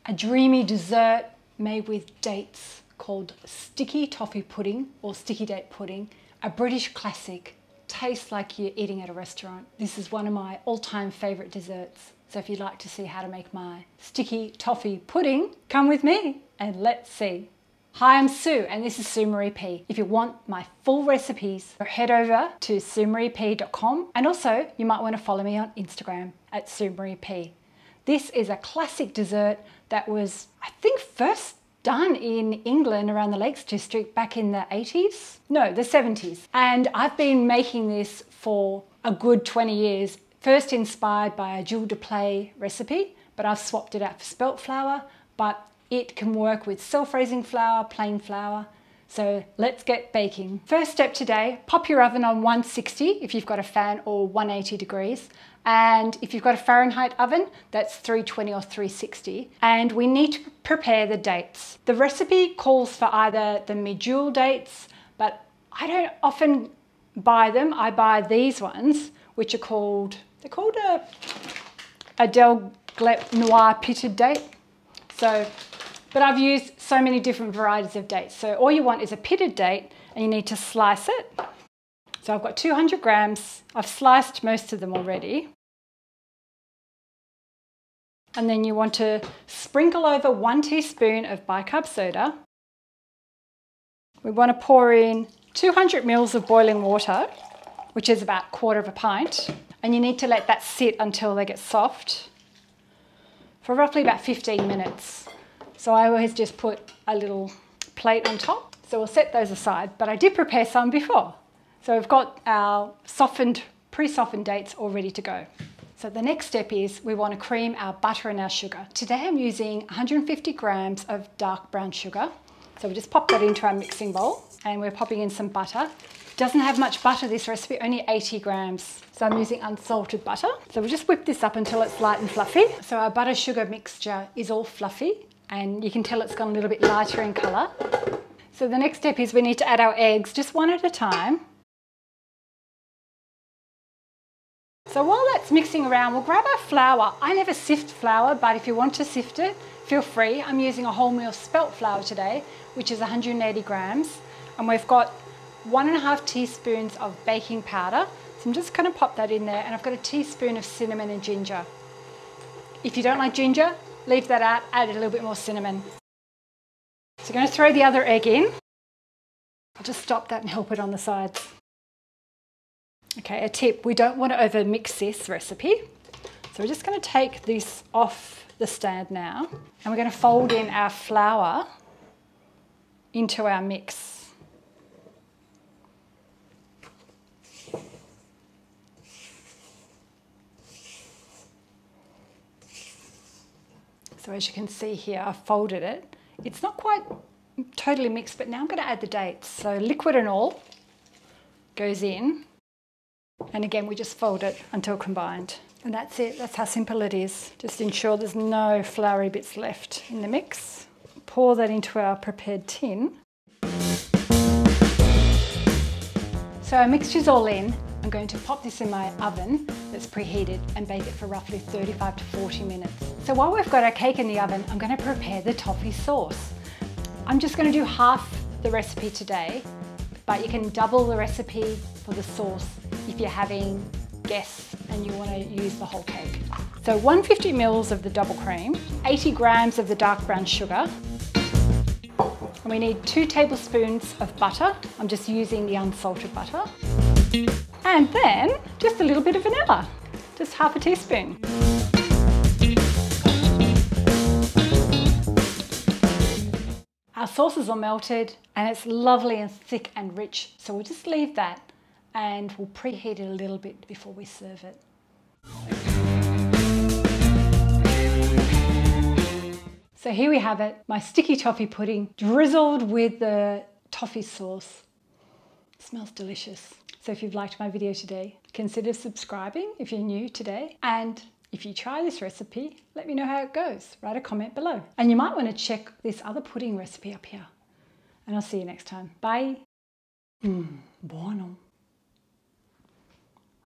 a dreamy dessert made with dates called sticky toffee pudding or sticky date pudding, a British classic. Tastes like you're eating at a restaurant. This is one of my all-time favourite desserts. So if you'd like to see how to make my sticky toffee pudding, come with me and let's see. Hi, I'm Sue and this is Sue Maree P. If you want my full recipes, head over to suemareep.com, and also you might want to follow me on Instagram at Sue Maree P. This is a classic dessert that was, I think, first done in England around the Lakes District back in the 80s? No, the 70s. And I've been making this for a good 20 years. First inspired by a Jules de Play recipe, but I've swapped it out for spelt flour, but it can work with self-raising flour, plain flour. So let's get baking. First step today, pop your oven on 160 if you've got a fan, or 180 degrees. And if you've got a Fahrenheit oven, that's 320 or 360. And we need to prepare the dates. The recipe calls for either the medjool dates, but I don't often buy them. I buy these ones, which are called, they're called a Del Glep Noir pitted date. So, but I've used so many different varieties of dates. So all you want is a pitted date and you need to slice it. So I've got 200 grams. I've sliced most of them already. And then you want to sprinkle over 1 teaspoon of bicarb soda. We want to pour in 200 mils of boiling water, which is about 1/4 of a pint. And you need to let that sit until they get soft for roughly about 15 minutes. So I always just put a little plate on top. So we'll set those aside, but I did prepare some before. So we've got our pre-softened dates all ready to go. So the next step is we want to cream our butter and our sugar. Today I'm using 150 grams of dark brown sugar. So we just pop that into our mixing bowl and we're popping in some butter. Doesn't have much butter, this recipe, only 80 grams. So I'm using unsalted butter. So we'll just whip this up until it's light and fluffy. So our butter sugar mixture is all fluffy and you can tell it's gone a little bit lighter in colour. So the next step is we need to add our eggs, just one at a time. So while that's mixing around, we'll grab our flour. I never sift flour, but if you want to sift it, feel free. I'm using a wholemeal spelt flour today, which is 180 grams. And we've got 1.5 teaspoons of baking powder. So I'm just going to pop that in there, and I've got a teaspoon of cinnamon and ginger. If you don't like ginger, leave that out, add a little bit more cinnamon. So I'm going to throw the other egg in. I'll just stop that and help it on the sides. Okay, a tip, we don't want to over mix this recipe. So we're just going to take this off the stand now, and we're going to fold in our flour into our mix. So as you can see here, I've folded it. It's not quite totally mixed, but now I'm going to add the dates. So liquid and all goes in. And again, we just fold it until combined. And that's it, that's how simple it is. Just ensure there's no floury bits left in the mix. Pour that into our prepared tin. So our mixture's all in. I'm going to pop this in my oven that's preheated and bake it for roughly 35 to 40 minutes. So while we've got our cake in the oven, I'm going to prepare the toffee sauce. I'm just going to do half the recipe today, but you can double the recipe for the sauce if you're having guests and you want to use the whole cake. So 150 mils of the double cream, 80 grams of the dark brown sugar, and we need 2 tablespoons of butter. I'm just using the unsalted butter. And then just a little bit of vanilla, just half a teaspoon. Our sauce is all melted and it's lovely and thick and rich. So we'll just leave that and we'll preheat it a little bit before we serve it. So here we have it, my sticky toffee pudding drizzled with the toffee sauce. It smells delicious. So if you've liked my video today, consider subscribing if you're new today. And if you try this recipe, let me know how it goes. Write a comment below. And you might want to check this other pudding recipe up here. And I'll see you next time. Bye. Buono.